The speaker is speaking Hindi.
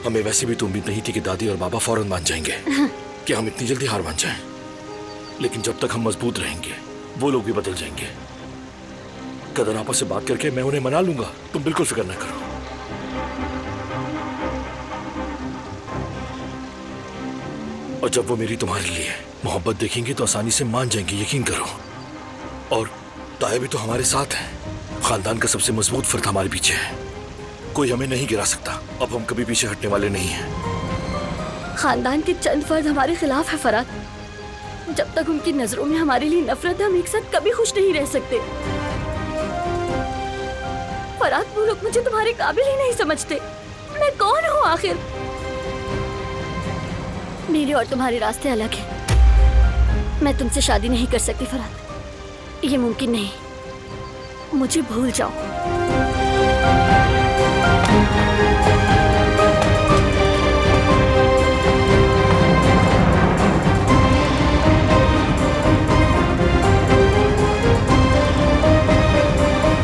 हमें वैसे भी तो उम्मीद नहीं थी कि दादी और बाबा फौरन मान जाएंगे कि हम इतनी जल्दी हार मान जाएं। लेकिन जब तक हम मजबूत रहेंगे वो लोग भी बदल जाएंगे। कदर आपस से बात करके मैं उन्हें मना लूंगा, तुम बिल्कुल फिक्र न करो। और जब वो मेरी तुम्हारे लिए मोहब्बत देखेंगे तो आसानी से मान जाएंगे, यकीन करो। और ताया भी तो हमारे साथ है, खानदान का सबसे मजबूत फर्द हमारे पीछे है। कोई हमें नहीं गिरा सकता। अब हम कभी पीछे हटने वाले नहीं हैं। खानदान के चंद फर्द हमारे खिलाफ है फराद। जब तक उनकी नजरों में हमारे लिए नफरत है, हम एक साथ कभी खुश नहीं रह सकते। फराद, वो लोग मुझे तुम्हारे काबिल ही नहीं समझते। मैं कौन हूँ आखिर? मेरे और तुम्हारे रास्ते अलग हैं। मैं तुमसे शादी नहीं कर सकती फराद, ये मुमकिन नहीं। मुझे भूल जाओ।